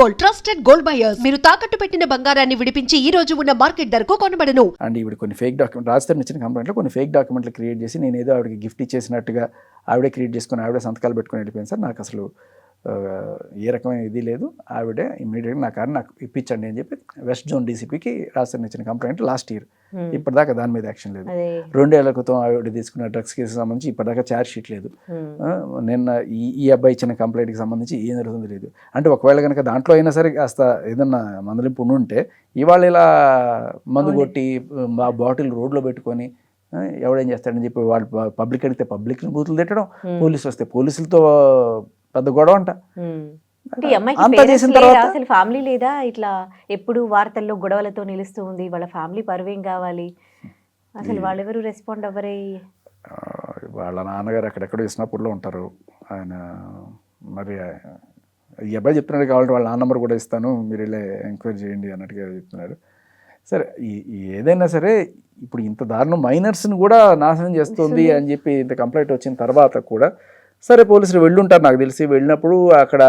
Gold, trusted gold buyers. మీరు తాకట్టు పెట్టిన బంగారాన్ని విడిపించి ఈ రోజు ఉన్న మార్కెట్ ధరకు కొనబడను. అండ్ ఇవి కొన్ని ఫేక్ డాక్యుమెంట్ రాజధాని ఇచ్చిన కంప్లైంట్లో కొన్ని ఫేక్ డాక్యుమెంట్లు క్రియేట్ చేసి నేను ఏదో ఆవిడకి గిఫ్ట్ ఇచ్చేసినట్టుగా ఆవిడే క్రియేట్ చేసుకుని ఆవిడే సంతకాలు పెట్టుకుని వెళ్ళిపోయింది సార్. నాకు అసలు ఏ రకమైన ఇది లేదు. ఆవిడే ఇమ్మీడియట్గా నా కారు నాకు ఇప్పించండి అని చెప్పి వెస్ట్ జోన్ డీసీపీకి రాజధాని ఇచ్చిన కంప్లైంట్ లాస్ట్ ఇయర్. ఇప్పటిదాకా దాని మీద యాక్షన్ లేదు. 2 ఏళ్ల క్రితం ఆవిడ తీసుకున్న డ్రగ్స్ కేసు సంబంధించి ఇప్పటిదాకా ఛార్జ్ షీట్ లేదు. నిన్న ఈ అబ్బాయి ఇచ్చిన కంప్లైంట్కి సంబంధించి ఏం జరుగుతుంది లేదు. అంటే ఒకవేళ కనుక దాంట్లో అయినా సరే కాస్త ఏదన్నా మందలింపు ఉంటే ఇవాళ ఇలా మందు కొట్టి ఆ బాటిల్ రోడ్లో పెట్టుకొని ఎవడేం చేస్తాడని చెప్పి వాళ్ళు పబ్లిక్ అడిగితే పబ్లిక్ని బూతులు తిట్టడం, పోలీసులు వస్తే పోలీసులతో పెద్ద గొడవ అంట. అంతా చేసిన తర్వాత అసలు ఫ్యామిలీ లేదా ఇట్లా ఎప్పుడు వార్తల్లో గొడవలతో నిలుస్తూ ఉంది. వాళ్ళ ఫ్యామిలీ పరువేం కావాలి అసలు, వాళ్ళెవరు రెస్పాండ్ అవ్వరే. వాళ్ళ నాన్నగారు ఎక్కడెక్కడో ఇస్నాపూర్లో ఉంటారు. ఆయన మరి ఈ అబ్బాయి చెప్తున్నాడు కావాలంటే వాళ్ళ నాన్న నెంబర్ కూడా ఇస్తాను, మీరు ఇలా ఎంక్వైరీ చేయండి అన్నట్టుగా చెప్తున్నారు. సరే ఏదైనా సరే ఇప్పుడు ఇంత దారుణం మైనర్స్ని కూడా నాశనం చేస్తుంది అని చెప్పి ఇంత కంప్లైంట్ వచ్చిన తర్వాత కూడా సరే పోలీసులు వెళ్ళుంటారు నాకు తెలిసి. వెళ్ళినప్పుడు అక్కడ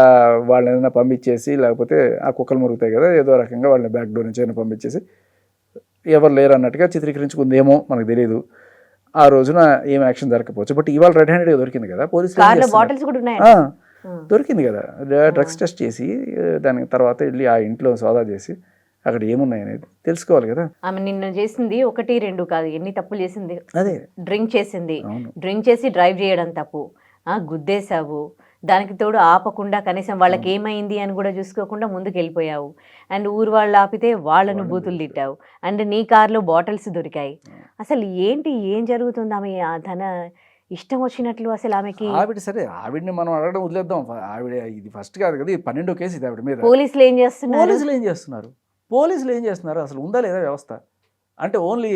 వాళ్ళని ఏదైనా పంపించేసి లేకపోతే ఆ కుక్కలు మురుగుతాయి కదా ఏదో రకంగా వాళ్ళని బ్యాక్ డోర్ నుంచి అయినా పంపించేసి ఎవరు లేరు అన్నట్టుగా చిత్రీకరించుకుందేమో మనకు తెలియదు. ఆ రోజున ఏం యాక్షన్ జరగకపోవచ్చు. బట్ ఇవాళ రెడ్ హ్యాండెడ్గా దొరికింది కదా పోలీసులు, దొరికింది కదా డ్రగ్స్ టెస్ట్ చేసి దాని తర్వాత వెళ్ళి ఆ ఇంట్లో సోదా చేసి అక్కడ ఏమున్నాయి అనేది తెలుసుకోవాలి కదా. ఆమె నిన్న చేసింది 1, 2 కాదు, ఎన్ని తప్పులు చేసింది. అదే డ్రింక్ చేసింది, డ్రింక్ చేసి డ్రైవ్ చేయడం తప్పు, గుద్దేశావు, దానికి తోడు ఆపకుండా కనీసం వాళ్ళకి ఏమైంది అని కూడా చూసుకోకుండా ముందుకు వెళ్ళిపోయావు. అండ్ ఊరు వాళ్ళు ఆపితే వాళ్ళను బూతులు తిట్టావు. అండ్ నీ కార్లో బాటిల్స్ దొరికాయి. అసలు ఏంటి, ఏం జరుగుతుంది? ఆమె తన ఇష్టం వచ్చినట్లు అసలు ఆమెకి సరే ఆవిడని మనం అడగడం వదిలేద్దాం. ఆవిడ ఇది ఫస్ట్ కాదు కదా, ఇది 12వ కేసు ఇది ఆవిడ మీద. పోలీసులు ఏం చేస్తున్నారు? పోలీసులు ఏం చేస్తున్నారు అసలు ఉందా లేదా వ్యవస్థ? అంటే ఓన్లీ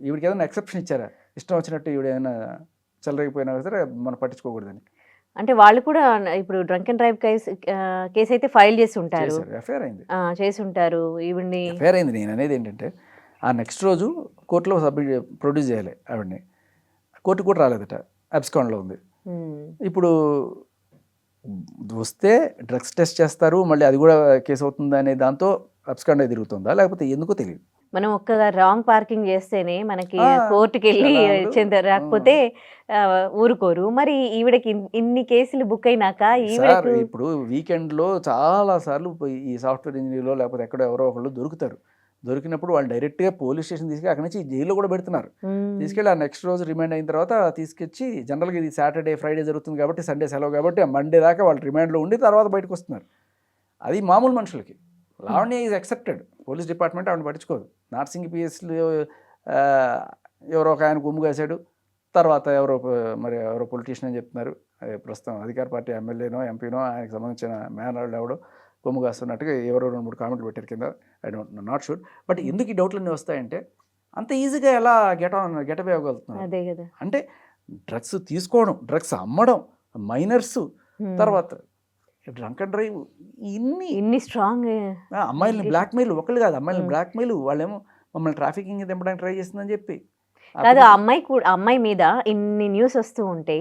ఈవిడికి ఏదైనా ఎక్సెప్షన్ ఇచ్చారా? ఇష్టం వచ్చినట్టు ఈవిడ ఏదైనా చెలరేగిపోయినా సరే మనం పట్టించుకోకూడదని. అంటే వాళ్ళు కూడా ఇప్పుడు డ్రంక్ అండ్ డ్రైవ్ కేసు అయితే ఫైల్ చేసి ఉంటారు, ఎఫ్ఐఆర్ అయింది, చేసి ఉంటారు. ఈవిడ్ని ఎఫ్ఐఆర్ అయింది. నేను అనేది ఏంటంటే ఆ నెక్స్ట్ రోజు కోర్టులో ప్రొడ్యూస్ చేయాలి ఆవిడని. కోర్టు కూడా రాలేదట, అబ్స్కాండ్లో ఉంది. ఇప్పుడు వస్తే డ్రగ్స్ టెస్ట్ చేస్తారు, మళ్ళీ అది కూడా కేసు అవుతుందా అనే దాంతో అబ్స్కాండ్ అయి తిరుగుతుందా లేకపోతే ఎందుకో తెలియదు. మనం ఒక్క రాంగ్ పార్కింగ్ చేస్తేనే మనకి కోర్టుకి వెళ్ళి రాకపోతే ఊరుకోరు. మరి ఈవిడకి ఇన్ని కేసులు బుక్ అయినాక ఇప్పుడు వీకెండ్లో చాలా సార్లు ఈ సాఫ్ట్వేర్ ఇంజనీర్లో లేకపోతే ఎక్కడో ఎవరో ఒకళ్ళు దొరుకుతారు. దొరికినప్పుడు వాళ్ళు డైరెక్ట్గా పోలీస్ స్టేషన్ తీసుకెళ్ళి అక్కడి నుంచి జైల్లో కూడా పెడుతున్నారు. తీసుకెళ్ళి ఆ నెక్స్ట్ రోజు రిమాండ్ అయిన తర్వాత తీసుకొచ్చి, జనరల్గా ఇది సాటర్డే ఫ్రైడే జరుగుతుంది కాబట్టి సండే సెలవు కాబట్టి ఆ మండే దాకా వాళ్ళు రిమాండ్లో ఉండి తర్వాత బయటకు వస్తున్నారు. అది మామూలు మనుషులకి. Lavanya is accepted, police department ఆవిడ పట్టించుకోదు. నార్సింగ్ పిఎస్లో ఎవరో ఒక ఆయన గుమ్ము కాశాడు, తర్వాత ఎవరో పొలిటీషియన్ అని చెప్తున్నారు, ప్రస్తుతం అధికార పార్టీ ఎమ్మెల్యేనో ఎంపీనో ఆయనకు సంబంధించిన మేనల్డ్ ఎవడో కొమ్ము కాస్తున్నట్టుగా ఎవరో 2-3 కామెంట్లు పెట్టారు కింద. I don't know, not sure. But ఎందుకు ఈ డౌట్లన్నీ వస్తాయంటే అంత ఈజీగా ఎలా గెటప్ అవ్వగలుగుతున్నారు అంటే డ్రగ్స్ తీసుకోవడం, డ్రగ్స్ అమ్మడం, మైనర్స్, తర్వాత డ్రంక్ అండ్ డ్రైవ్, ఇన్ని స్ట్రాంగ్ అమ్మాయిలని బ్లాక్మెయిల్, ఒకళ్ళు కాదు అమ్మాయిలని బ్లాక్మెయిల్, వాళ్ళేమో మమ్మల్ని ట్రాఫికింగ్ దింపడానికి ట్రై చేస్తుందని చెప్పి కాదు. అమ్మాయి మీద ఇన్ని న్యూస్ వస్తూ ఉంటే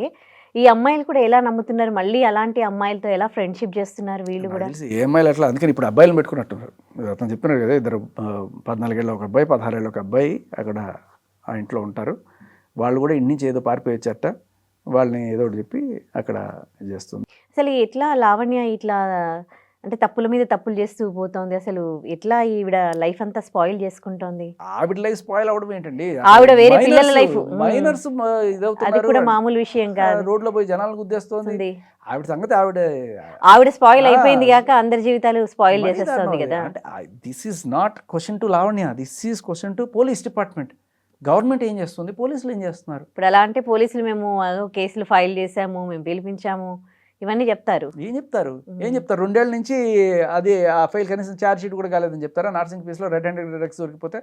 ఈ అమ్మాయిలు కూడా ఎలా నమ్ముతున్నారు? మళ్ళీ అలాంటి అమ్మాయిలతో ఎలా ఫ్రెండ్షిప్ చేస్తున్నారు వీళ్ళు కూడా? ఏ అమ్మాయిలు అట్లా, అందుకని ఇప్పుడు అబ్బాయిలు పెట్టుకున్నట్టున్నారు. అతను చెప్పినారు కదా, 14 ఏళ్ళ ఒక అబ్బాయి, 16 ఏళ్ళ ఒక అబ్బాయి అక్కడ ఆ ఇంట్లో ఉంటారు. వాళ్ళు కూడా ఇంటి నుంచి ఏదో పారిపోయి వచ్చారట, వాళ్ళని ఏదో ఒకటి చెప్పి అక్కడ చేస్తుంది. అసలు ఎట్లా లావణ్య ఇట్లా అంటే తప్పుల మీద తప్పులు చేస్తూ పోతుంది? అసలు ఎట్లా ఈవిడ లైఫ్ అంతా స్పాయిల్ చేసుకుంటోంది? ఆవిడ లైఫ్ స్పాయిల్ అవడం ఏంటండి, ఆవిడ వేరే పిల్లల లైఫ్, మైనర్స్ అది కూడా మామూలు విషయం కాదు. రోడ్లో పోయి జనాలను గుద్దేస్తుంది ఆవిడ సంగతి. ఆవిడ స్పాయిల్ అయిపోయింది కాక అందరి జీవితాలు స్పాయిల్ చేసేస్తుంది కదా. This is not question to Lavanya, this is question to police department. Government ఏం చేస్తుంది, పోలీసులు ఏం చేస్తున్నారు? ఇప్పుడు ఎలా అంటే పోలీసులు మేము కేసులు ఫైల్ చేసాము, మేము పిలిపించాము, ఇవన్నీ చెప్తారు. ఏం చెప్తారు 2 ఏళ్ళ నుంచి అది ఆ ఫైల్ కనీసం ఛార్జ్ షీట్ కూడా కాలేదని చెప్తారా? నార్సింగ్ పీస్లో రెడ్ హ్యాండెడ్ డ్రగ్స్ దొరికిపోతే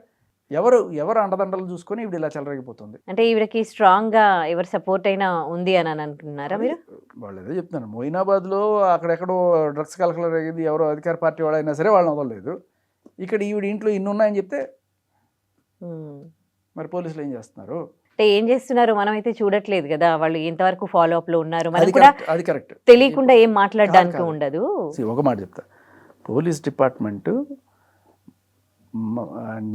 ఎవరు అండదండలు చూసుకొని ఈవిడ ఇలా చెలరేగిపోతుంది. అంటే ఈవిడకి స్ట్రాంగ్ గా ఎవరు సపోర్ట్ అయినా ఉంది అని అనుకుంటున్నారా మీరు? వాళ్ళు ఏదో చెప్తున్నారు, మొయినాబాద్లో అక్కడెక్కడో డ్రగ్స్ కలకలర్ అయ్యింది, ఎవరో అధికార పార్టీ వాళ్ళైనా సరే వాళ్ళని వదలలేదు. ఇక్కడ ఈవిడ ఇంట్లో ఇన్ని ఉన్నాయని చెప్తే మరి పోలీసులు ఏం చేస్తున్నారు? అంటే ఏం చేస్తున్నారో మనం అయితే చూడట్లేదు కదా, వాళ్ళు ఎంతవరకు ఫాలో అప్ లో ఉన్నారు మనం అది కూడా కరెక్ట్, అది కరెక్ట్. తెలియకుండా ఏం మాట్లాడడానికి కాదు. ఉండదు. ఒక మాట చెప్తా, పోలీస్ డిపార్ట్మెంట్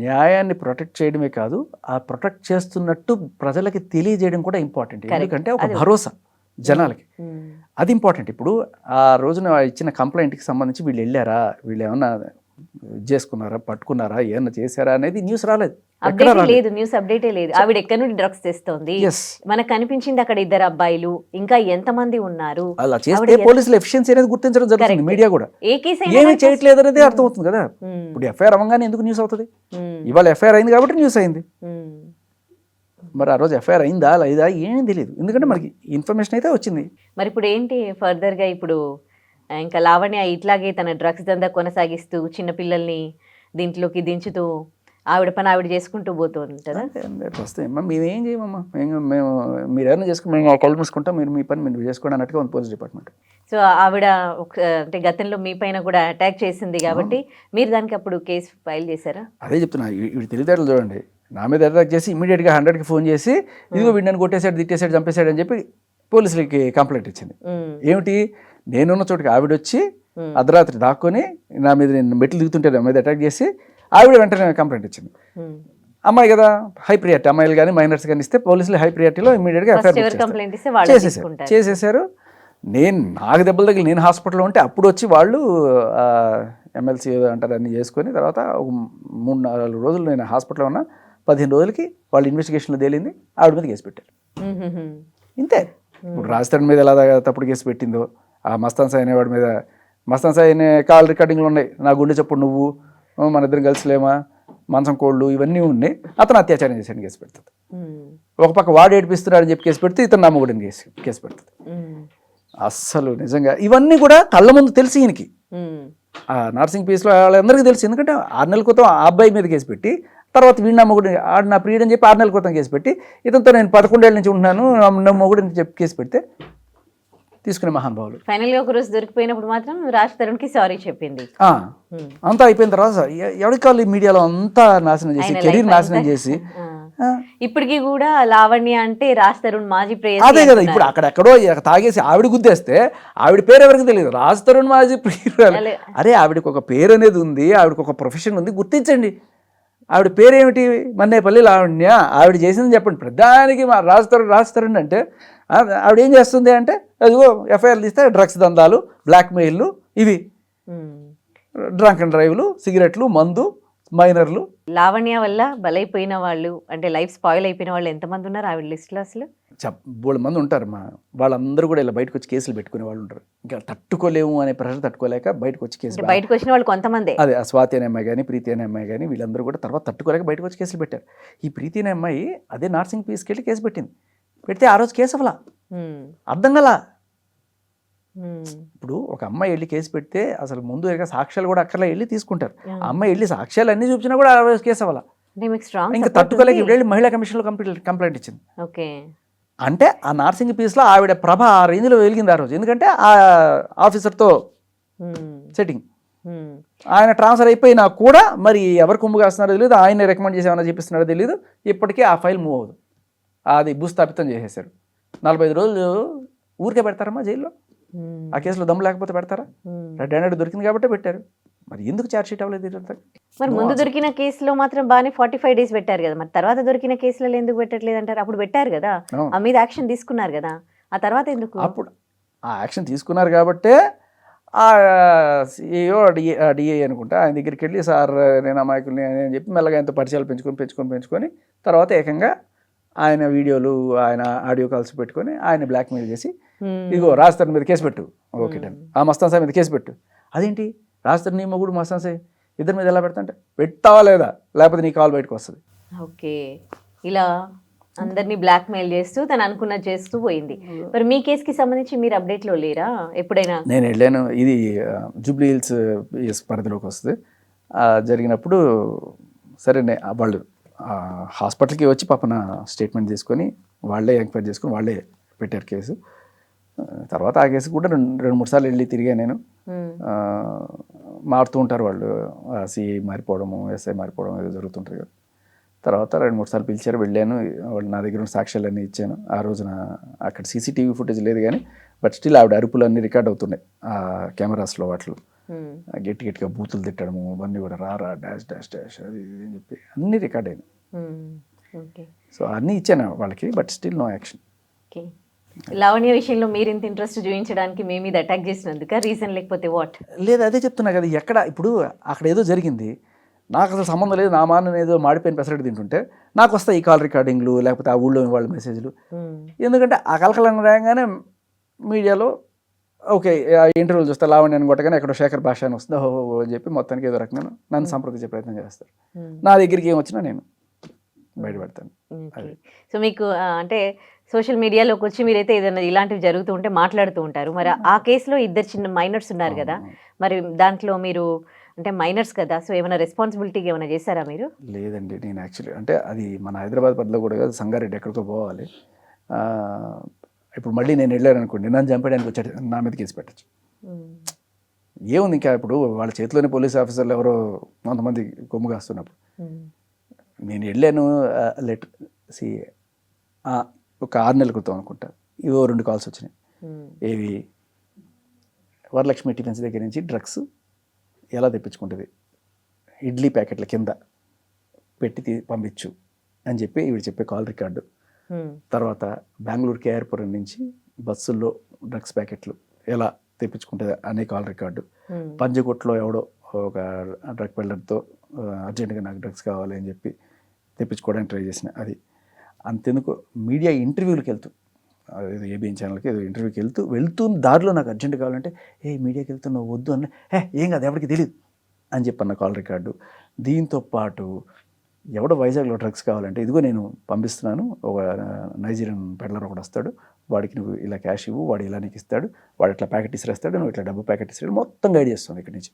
న్యాయాన్ని ప్రొటెక్ట్ చేయడమే కాదు, ఆ ప్రొటెక్ట్ చేస్తున్నట్టు ప్రజలకి తెలియజేయడం కూడా ఇంపార్టెంట్. Correct. ఎందుకంటే ఒక అది భరోసా జనాలకి, ఉమ్. అది ఇంపార్టెంట్. ఇప్పుడు ఆ రోజున ఇచ్చిన కంప్లైంట్కి సంబంధించి వీళ్ళు వెళ్ళారా, వీళ్ళు ఏమన్నా చేసుకున్నారా, పట్టుకున్నారా, ఏమన్నా చేశారా అనేది న్యూస్ రాలేదు, ఎక్కడా అప్డేటే రాలేదు. లేదు, న్యూస్ అప్డేటే లేదు. ఆవిడ ఎక్కడి నుండి డ్రగ్స్ తెస్తోంది, ఎస్, మనకు కనిపించింది అక్కడ 2 అబ్బాయిలు, ఇంకా ఎంతమంది ఉన్నారు, అలా ఆవిడ చేస్తే ఎంత- పోలీసులు ఎఫిషియన్సీ అనేది గుర్తించడం జరుగుతుంది. Correct. మీడియా కూడా ఏ కేసు ఏమీ చేయట్లేదు అనేది అర్థమవుతుంది కదా. ఇప్పుడు ఎఫ్ఐఆర్ అవ్వగానే ఎందుకు న్యూస్ అవుతుంది? ఇవాళ ఎఫ్ఐఆర్ అయింది కాబట్టి న్యూస్ అయింది. మరి ఆ రోజు ఎఫ్ఐఆర్ అయిందా లేదా ఏమీ తెలియదు, ఎందుకంటే మనకి ఇన్ఫర్మేషన్ అయితే వచ్చింది. మరి ఇప్పుడు ఏంటి ఫర్దర్ గా? ఇప్పుడు ఇంకా లావణ్య ఇట్లాగే తన డ్రగ్స్ దందా కొనసాగిస్తూ చిన్నపిల్లల్ని దీంట్లోకి దించుతూ ఆవిడ పని ఆవిడ చేసుకుంటూ పోతుంటారా? వస్తే మేమేం చేయమమ్మా, మేము మీరు ఏమైనా చేసుకుని మేము కళ్ళు మూసుకుంటాం, మీరు మీ పని మీరు చేసుకోండి అన్నట్టుగా ఉంది పోలీస్ డిపార్ట్మెంట్. సో ఆవిడ అంటే గతంలో మీ పైన కూడా అటాక్ చేసింది కాబట్టి మీరు దానికి అప్పుడు కేసు ఫైల్ చేశారా? అదే చెప్తున్నా, వీడి తెలివితేటలు చూడండి. నా మీద అటాక్ చేసి ఇమీడియట్గా 100కి ఫోన్ చేసి ఇదిగో వీడిని కొట్టేశాడు, తిట్టేశాడు, చంపేశాడు అని చెప్పి పోలీసులకి కంప్లైంట్ ఇచ్చింది. ఏమిటి, నేనున్న చోటుకి ఆవిడ వచ్చి అర్ధరాత్రి దాక్కొని నా మీద, నేను మెట్లు దిగుతుంటే నా మీద అటాక్ చేసి ఆవిడ వెంటనే కంప్లైంట్ ఇచ్చింది. అమ్మాయి కదా, హై ప్రియారిటీ, అమ్మాయిలు కానీ మైనర్స్ కానీ ఇస్తే పోలీసులు హై ప్రియారిటీలో ఇమీడియట్గా ఎఫ్ఐఆర్ చేసేసారు. నాకు దెబ్బలు తగిలి నేను హాస్పిటల్లో ఉంటే అప్పుడు వచ్చి వాళ్ళు ఎమ్మెల్సీ ఏదో అంటారు అన్నీ చేసుకొని తర్వాత ఒక 3-4 రోజులు నేను హాస్పిటల్లో ఉన్నా, 15 రోజులకి వాళ్ళు ఇన్వెస్టిగేషన్లో తేలింది, ఆవిడ మీద కేసు పెట్టారు. ఇంతే. ఇప్పుడు రాజస్థాన్ మీద ఎలా తప్పుడు కేసు పెట్టిందో, ఆ మస్తాన్ సాయి అనేవాడి మీద, మస్తాన్ సాయి అనే కాల్ రికార్డింగ్లు ఉన్నాయి, నా గుండె చప్పుడు నువ్వు, మన ఇద్దరం కలిసిలేమా, మంచం కోళ్ళు, ఇవన్నీ ఉన్నాయి. అతను అత్యాచారం చేశాడని కేసు పెడుతుంది. ఒక పక్క వాడు ఏడిపిస్తున్నాడని చెప్పి కేసు పెడితే ఇతను నమ్మకూడని కేసు పెడుతుంది. అస్సలు నిజంగా ఇవన్నీ కూడా కళ్ళ ముందు తెలిసి ఈయనకి, ఆ నర్సింగ్ పీస్లో వాళ్ళందరికీ తెలుసు. ఎందుకంటే 6 నెలల క్రితం ఆ అబ్బాయి మీద కేసు పెట్టి, తర్వాత వీడి నమ్మకూడని, ఆడు నా ప్రియుడు అని చెప్పి 6 నెలల క్రితం కేసు పెట్టి, ఇతనితో నేను 11 ఏళ్ళ నుంచి ఉంటున్నాను నమ్మకూడని అని చెప్పి కేసు పెడితే తీసుకునే మహానుభావులు. ఫైనల్ గా ఒక రోజు దొరికిపోయినప్పుడు మాత్రం రాజ్ తరుణ్ కి సారీ చెప్పింది. అంతా అయిపోయిన తర్వాత ఎవరికి కాళ్ళు మీడియాలో అంతా నాశనం చేసి, కెరీర్ నాశనం చేసి, ఇప్పటికి కూడా లావణ్య అంటే రాజ్ తరుణ్ మాజీ ప్రేయసి. అదే కదా, ఇప్పుడు అక్కడెక్కడో తాగేసి ఆవిడ గుద్దేస్తే ఆవిడ పేరు ఎవరికి తెలియదు, రాజ్ తరుణ్ మాజీ ప్రియురాలు. అరే ఆవిడకి ఒక పేరు అనేది ఉంది, ఆవిడకి ఒక ప్రొఫెషన్ ఉంది, గుర్తించండి. ఆవిడ పేరేమిటి, మన్నేపల్లి లావణ్య, ఆవిడ చేసిందని చెప్పండి. ప్రధానికి రాజ్ తరుణ్ అంటే ఆవిడ ఏం చేస్తుంది అంటే, అదిగో ఎఫ్ఐఆర్ తీస్తే డ్రగ్స్ దందాలు, బ్లాక్మెయిల్లు, ఇవి డ్రంక్ అండ్ డ్రైవ్లు, సిగరెట్లు, మందు, మైనర్లు. లావణ్య వల్ల బలైపోయిన వాళ్ళు, అంటే లైఫ్ స్పాయిల్ అయిపోయిన వాళ్ళు ఎంతమంది ఉన్నారు ఆవిడ లిస్ట్లో? అసలు బోళ్ళ మంది ఉంటారు. వాళ్ళందరూ కూడా ఇలా బయటకు వచ్చి కేసులు పెట్టుకునే వాళ్ళు ఉంటారు. ఇంకా తట్టుకోలేము అనే ప్రెషర్ తట్టుకోలేక బయటకు వచ్చి కేసులు, బయటకు వచ్చిన వాళ్ళు కొంతమంది, అదే ఆ స్వాతి అనే అమ్మాయి కానీ ప్రీతి అనే అమ్మాయి కానీ వీళ్ళందరూ కూడా తర్వాత తట్టుకోలేక బయటకు వచ్చి కేసులు పెట్టారు. ఈ ప్రీతి అనే అమ్మాయి అదే నర్సింగ్ పీస్కి కేసు పెట్టింది. పెడితే ఆ రోజు కేసు అవ్వలా, అర్థం కలా. ఇప్పుడు ఒక అమ్మాయి వెళ్ళి కేసు పెడితే అసలు ముందు సాక్ష్యాలు కూడా అక్కర్లా వెళ్ళి తీసుకుంటారు. ఆ అమ్మాయి వెళ్ళి సాక్ష్యాలు అన్ని చూపించినా కూడా ఆ రోజు కేసు అవ్వాలా. ఇంకా తట్టుకోలేక వెళ్ళి మహిళా కమిషన్లో కంప్లైంట్ ఇచ్చింది. అంటే ఆ నర్సింగ్ పీస్లో ఆవిడ ప్రభ ఆ రేంజ్లో వెలిగింది ఆ రోజు. ఎందుకంటే ఆ ఆఫీసర్తో సెట్టింగ్, ఆయన ట్రాన్స్ఫర్ అయిపోయినా కూడా మరి ఎవరు కొమ్ము కాస్తున్నారో తెలియదు, ఆయన రికమెండ్ చేసి ఏమైనా చూపిస్తున్నారో తెలియదు. ఇప్పటికీ ఆ ఫైల్ మూవ్ అవ్వదు, అది భూస్థాపితం చేసేసారు. 45 రోజులు ఊరికే పెడతారమ్మా జైల్లో? ఆ కేసులో దమ్ము లేకపోతే పెడతారా? రెడ్ హ్యాండెడ్ దొరికింది కాబట్టి పెట్టారు. మరి ఎందుకు ఛార్జ్ షీట్ అవ్వలేదు? మరి ముందు దొరికిన కేసులో మాత్రం బాగానే 45 days పెట్టారు కదా, మరి తర్వాత దొరికిన కేసులలో ఎందుకు పెట్టట్లేదు అంటారు? అప్పుడు పెట్టారు కదా, ఆ మీద యాక్షన్ తీసుకున్నారు కదా, ఆ తర్వాత ఎందుకు? అప్పుడు ఆ యాక్షన్ తీసుకున్నారు కాబట్టే ఆ సిఇఓ డిఏ అనుకుంటా ఆయన దగ్గరికి వెళ్ళి, సార్ నేను అమాయకుల్ని అని చెప్పి మెల్లగా ఎంతో పరిచయాలు పెంచుకొని తర్వాత ఏకంగా ఆయన వీడియోలు, ఆయన ఆడియో కాల్స్ పెట్టుకొని ఆయన బ్లాక్మెయిల్ చేసి, ఇదిగో రాజ్ తరుణ్ మీద కేసు పెట్టు, ఓకే డన్, ఆ మస్తాన్ సాయి మీద కేసు పెట్టు. అదేంటి రాజ్ తరుణ్ నీ మొగుడు మస్తాన్ సాయి ఇద్దరి మీద ఎలా పెడతా అంటే, పెట్టావా లేదా లేకపోతే నీ కాల్ బయటకు వస్తుంది. ఓకే, ఇలా అందరినీ బ్లాక్మెయిల్ చేస్తూ తను అనుకున్నది చేస్తూ పోయింది. మరి మీ కేసుకి సంబంధించి మీరు అప్డేట్లో లేరా ఎప్పుడైనా? నేను వెళ్ళాను, ఇది జూబ్లీ హిల్స్ పరిధిలోకి వస్తుంది. జరిగినప్పుడు సరే వాళ్ళు హాస్పిటల్కి వచ్చి పాపన స్టేట్మెంట్ తీసుకొని వాళ్ళే ఎంక్వైరీ చేసుకొని వాళ్ళే పెట్టారు కేసు. తర్వాత ఆ కేసు కూడా 2-3 సార్లు వెళ్ళి తిరిగా నేను. మారుతూ ఉంటారు వాళ్ళు, సిఐ మారిపోవడము, ఎస్ఐ మారిపోవడం ఏదో జరుగుతుంటుంది కదా. తర్వాత 2-3 సార్లు పిలిచారు, వెళ్ళాను. వాళ్ళు నా దగ్గర ఉన్న సాక్ష్యాలన్నీ ఇచ్చాను. ఆ రోజున అక్కడ సీసీటీవీ ఫుటేజ్ లేదు కానీ బట్ స్టిల్ ఆవిడ అరుపులు అన్నీ రికార్డ్ అవుతున్నాయి ఆ కెమెరాస్లో. వాటిలో గట్టి గట్టిగా బూతులు తిట్టడము అవన్నీ కూడా రా డాష్ డాష్ డాష్ అది ఇది అని చెప్పి అన్నీ రికార్డ్ అయినాయి. సో అన్నీ ఇచ్చాను వాళ్ళకి, but still no action. Lavanya విషయంలో మీరు ఇంత ఇంట్రెస్ట్ చూపించడానికి మీ మీద అటాక్ చేసినందుక రీజన్, లేకపోతే వాట్? లేదు, అదే చెప్తున్నా కదా, ఎక్కడ ఇప్పుడు అక్కడ ఏదో జరిగింది, నాకు అసలు సంబంధం లేదు, నా మాన ఏదో మాడిపోయిన పెసరట్టు తింటుంటే నాకు వస్తాయి ఈ కాల్ రికార్డింగ్లు లేకపోతే ఆ ఊళ్ళో వాళ్ళ మెసేజ్లు. ఎందుకంటే ఆ కలకలం రాగానే మీడియాలో ఓకే ఇంటర్వ్యూలు చూస్తే లావణ్యాన్ని కొట్టగానే ఎక్కడో శేఖర్ భాష అని వస్తుంది, ఓహో అని చెప్పి మొత్తానికి ఏదో రకంగా నన్ను సంప్రదించే ప్రయత్నం చేస్తారు. నా దగ్గరికి ఏం వచ్చినా నేను బయటపడతాను. సో మీకు అంటే సోషల్ మీడియాలోకి వచ్చి మీరైతే ఏదైనా ఇలాంటివి జరుగుతూ ఉంటే మాట్లాడుతూ ఉంటారు. మరి ఆ కేసులో 2 చిన్న మైనర్స్ ఉన్నారు కదా, మరి దాంట్లో మీరు అంటే మైనర్స్ కదా, సో ఏమైనా రెస్పాన్సిబిలిటీ ఏమైనా చేశారా మీరు? లేదండి, నేను యాక్చువల్లీ అంటే అది మన హైదరాబాద్ పరిధిలో కూడా కాదు, సంగారెడ్డి ఎక్కడికో పోవాలి. ఇప్పుడు మళ్ళీ నేను వెళ్ళాను అనుకోండి, నన్ను చంపడానికి వచ్చాడు, నా మీద కేసు పెట్టచ్చు. ఏముంది ఇంకా, ఇప్పుడు వాళ్ళ చేతిలోనే పోలీస్ ఆఫీసర్లు ఎవరో కొంతమంది కొమ్ము కాస్తున్నప్పుడు నేను వెళ్ళాను. ఒక 6 నెలల క్రితం అనుకుంటా ఇవో 2 కాల్స్ వచ్చినాయి. ఏవి, వరలక్ష్మి టిఫిన్స్ దగ్గర నుంచి డ్రగ్స్ ఎలా తెప్పించుకుంటుంది, ఇడ్లీ ప్యాకెట్ల కింద పెట్టి పంపించు అని చెప్పి ఇవి చెప్పే కాల్ రికార్డు. తర్వాత బెంగళూరు కేఆర్పురం నుంచి బస్సుల్లో డ్రగ్స్ ప్యాకెట్లు ఎలా తెప్పించుకుంటుంది అనే కాల్ రికార్డు. పంజగుట్లో ఎవడో ఒక డ్రగ్ పెల్లర్తో అర్జెంటుగా నాకు డ్రగ్స్ కావాలి అని చెప్పి తెప్పించుకోవడానికి ట్రై చేసిన అది. అంతెందుకు మీడియా ఇంటర్వ్యూలకు వెళ్తూ, ఏదో ఏబిఎన్ ఛానల్కి ఏదో ఇంటర్వ్యూకి వెళ్తూ దారిలో నాకు అర్జెంట్ కావాలంటే మీడియాకి వెళ్తున్నావు వద్దు అన్న, ఏం కాదు ఎవరికి తెలియదు అని చెప్పన్న కాల్ రికార్డు. దీంతో పాటు ఎవడో వైజాగ్లో డ్రగ్స్ కావాలంటే ఇదిగో నేను పంపిస్తున్నాను, ఒక నైజీరియన్ పెడ్లర్ ఒకడు వస్తాడు, వాడికి నువ్వు ఇలా క్యాష్ ఇవ్వు, వాడు ఇలా నీకు ఇస్తాడు, వాడు ఇట్లా ప్యాకెట్ ఇసిరేస్తాడు, నువ్వు ఇట్లా డబ్బు ప్యాకెట్ ఇసిరాడు, మొత్తం గైడ్ చేస్తుంది ఇక్కడి నుంచి.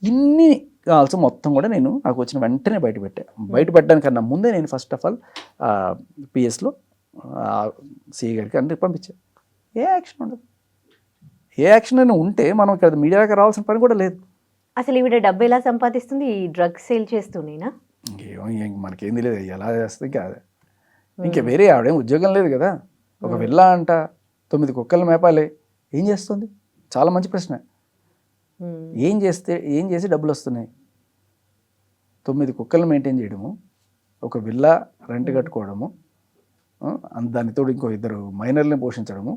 ఇన్ని కాల్స్ మొత్తం కూడా నేను నాకు వచ్చిన వెంటనే బయట పెట్టడానికన్నా ముందే నేను ఫస్ట్ ఆఫ్ ఆల్ పిఎస్లో సిఐ గారికి అన్ని పంపించాను. ఏ యాక్షన్ ఉండదు. ఏ యాక్షన్ అయినా ఉంటే మనం ఇక్కడ మీడియాకి రావాల్సిన పని కూడా లేదు. అసలు ఈవిడ డబ్బు ఎలా సంపాదిస్తుంది? ఈ డ్రగ్స్ సేల్ చేస్తూనేనా? మనకేం తెలియదు ఎలా చేస్తుంది కాదు. ఇంకా వేరే ఆవిడేం ఉద్యోగం లేదు కదా. ఒక విల్లా అంట, 9 కుక్కలు మేపాలి, ఏం చేస్తుంది? చాలా మంచి ప్రశ్న. ఏం చేసి డబ్బులు వస్తున్నాయి? 9 కుక్కలను మెయింటైన్ చేయడము, ఒక విల్లా రెంట్ కట్టుకోవడము, దానితో ఇంకో 2 మైనర్లను పోషించడము,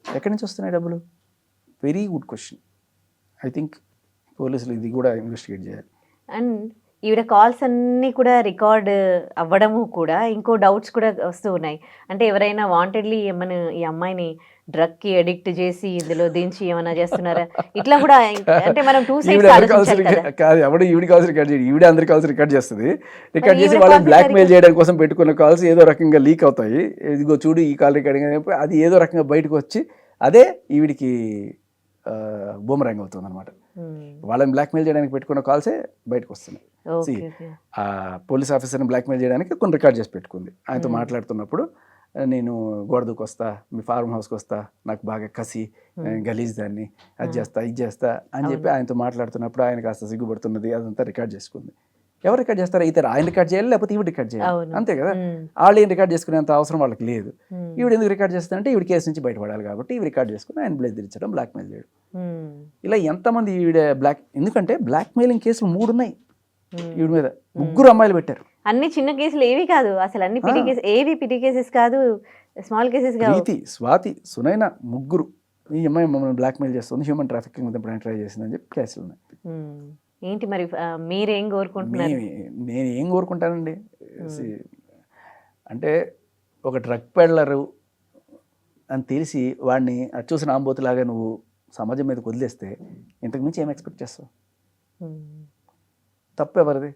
ఎక్కడి నుంచి వస్తున్నాయి డబ్బులు? Very good question. I think పోలీసులు ఇది కూడా ఇన్వెస్టిగేట్ చేయాలి. అండ్ ఈవిడ కాల్స్ అన్నీ కూడా రికార్డ్ అవ్వడము కూడా ఇంకో డౌట్స్ కూడా వస్తూ ఉన్నాయి. అంటే ఎవరైనా వాంటెడ్లీ ఏమైనా ఈ అమ్మాయిని డ్రగ్కి అడిక్ట్ చేసి ఇందులో దించి ఏమైనా చేస్తున్నారా? ఇట్లా కూడా అంటే మనం 2 సైడ్స్ ఆలోచించాలి కదా. కాదు, ఎవడు ఈవిడ కాల్స్ రికార్డ్ చేయడు, ఈవిడ అందరి కాల్స్ రికార్డ్ చేస్తుంది. రికార్డ్ చేసి వాళ్ళని బ్లాక్ మెయిల్ చేయడం కోసం పెట్టుకున్న కాల్స్ ఏదో రకంగా లీక్ అవుతాయి. ఇదిగో చూడు ఈ కాల్ రికార్డింగ్ అని చెప్పి అది ఏదో రకంగా బయటకు వచ్చి అదే ఈవిడికి బూమరాంగ్ అవుతుంది అనమాట. వాళ్ళని బ్లాక్మెయిల్ చేయడానికి పెట్టుకున్న కాల్సే బయటకు వస్తున్నాయి. పోలీస్ ఆఫీసర్ని బ్లాక్మెయిల్ చేయడానికి కొన్ని రికార్డ్ చేసి పెట్టుకుంది. ఆయనతో మాట్లాడుతున్నప్పుడు నేను గోడదూకి వస్తా, మీ ఫార్మ్ హౌస్కి వస్తా, నాకు బాగా కసి గలీజ్ దాన్ని అది చేస్తా ఇది చేస్తా అని చెప్పి ఆయనతో మాట్లాడుతున్నప్పుడు ఆయన కాస్త సిగ్గుపడుతున్నది, అదంతా రికార్డ్ చేసుకుంది. ఎవరు రికార్డ్ చేస్తారు? అయితే ఆయన రికార్డ్ చేయాలి, లేకపోతే ఈవిడ రికార్డ్ చేయాలి, అంతే కదా. వాళ్ళు ఏం రికార్డ్ చేసుకునేంత అవసరం వాళ్ళకి లేదు. ఈవిడ ఎందుకు రికార్డ్ చేస్తారంటే ఈవిడ కేసు నుంచి బయటపడాలి కాబట్టి ఈవిడ రికార్డ్ చేసుకుని ఆయన బెదిరించడం, బ్లాక్మెయిల్ చేయడం. ఇలా ఎంతమంది ఈవిడ ఎందుకంటే బ్లాక్మెయిలింగ్ కేసులు 3 ఉన్నాయి ఈవిడ మీద. 3 అమ్మాయిలు పెట్టారు. అన్ని చిన్న కేసులు ఏవి కాదు అసలు, అన్ని పిటి కేసు, ఏవి పిటి కేసెస్ కాదు, స్మాల్ కేసెస్ కాదు. ప్రీతి, స్వాతి, సునైన 3 ఈ అమ్మాయి మమ్మల్ని బ్లాక్మెయిల్ చేస్తుంది, హ్యూమన్ ట్రాఫికింగ్ మీద ట్రై చేసిందని చెప్పి కేసులు ఉన్నాయి. ఏంటి మరి మీరేం కోరుకుంటున్నారు? నేను ఏం కోరుకుంటానండి అంటే ఒక డ్రగ్ పెడ్లరు అని తెలిసి వాడిని అచ్చూసిన ఆంబోతులాగా నువ్వు సమాజం మీదకి వదిలేస్తే ఇంతకు మించి ఏం ఎక్స్పెక్ట్ చేస్తావు? తప్పు ఎవరిది?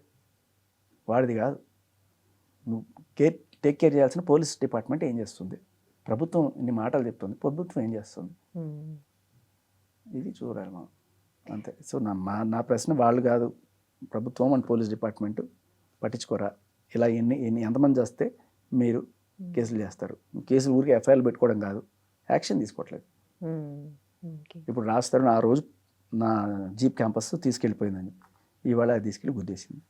వాడిది కాదు. నువ్వు టేక్ కేర్ చేయాల్సిన పోలీస్ డిపార్ట్మెంట్ ఏం చేస్తుంది? ప్రభుత్వం ఇన్ని మాటలు చెప్తుంది, ప్రభుత్వం ఏం చేస్తుంది? ఇది చూడాలి మనం, అంతే. సో నా ప్రశ్న వాళ్ళు కాదు, ప్రభుత్వం అండ్ పోలీస్ డిపార్ట్మెంట్ పట్టించుకోరా? ఇలా ఎంతమంది చేస్తే మీరు కేసులు చేస్తారు? కేసులు ఊరికి ఎఫ్ఐఆర్లు పెట్టుకోవడం కాదు, యాక్షన్ తీసుకోవట్లేదు. ఇప్పుడు రాస్తారు, ఆ రోజు నా జీప్ క్యాంపస్ తీసుకెళ్ళిపోయిందని, ఇవాళ అది తీసుకెళ్ళి గుద్దేసింది.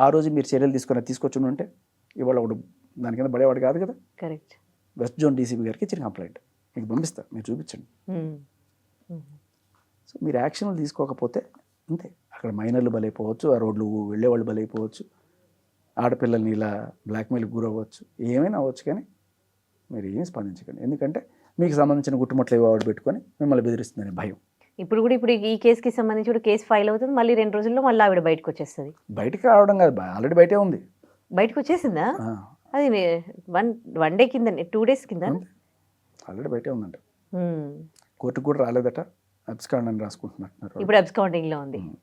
ఆ రోజు మీరు చర్యలు తీసుకొచ్చి ఉంటే ఇవాళ ఒకడు దాని కింద పడేవాడు కాదు కదా. కరెక్ట్. వెస్ట్ జోన్ డీసీపీ గారికి ఇచ్చిన కంప్లైంట్ మీకు పంపిస్తా, మీరు చూపించండి. సో మీరు యాక్షన్లు తీసుకోకపోతే అంతే, అక్కడ మైనర్లు బలైపోవచ్చు, ఆ రోడ్లు వెళ్ళేవాళ్ళు బలైపోవచ్చు, ఆడపిల్లల్ని ఇలా బ్లాక్మెయిల్కి గురవ్వచ్చు, ఏమైనా అవ్వచ్చు. కానీ మీరు ఏం స్పందించకండి, ఎందుకంటే మీకు సంబంధించిన గుట్టుముట్లు ఏవాడు పెట్టుకొని మిమ్మల్ని బెదిరిస్తుందని భయం. ఇప్పుడు ఈ కేసుకి సంబంధించి కూడా కేసు ఫైల్ అవుతుంది, మళ్ళీ 2 రోజుల్లో మళ్ళీ ఆవిడ బయటకు వచ్చేస్తుంది. బయటికి రావడం కాదు, ఆల్రెడీ బయటే ఉంది. బయటకు వచ్చేసిందా? అది వన్ డే కింద 2 days కింద ఆల్రెడీ బయటే ఉందంట. కోర్టుకు కూడా రాలేదట, అబ్స్కాండ్ అని రాసుకుంటున్నారు. ఇప్పుడు అబ్స్కౌండింగ్ లో ఉంది.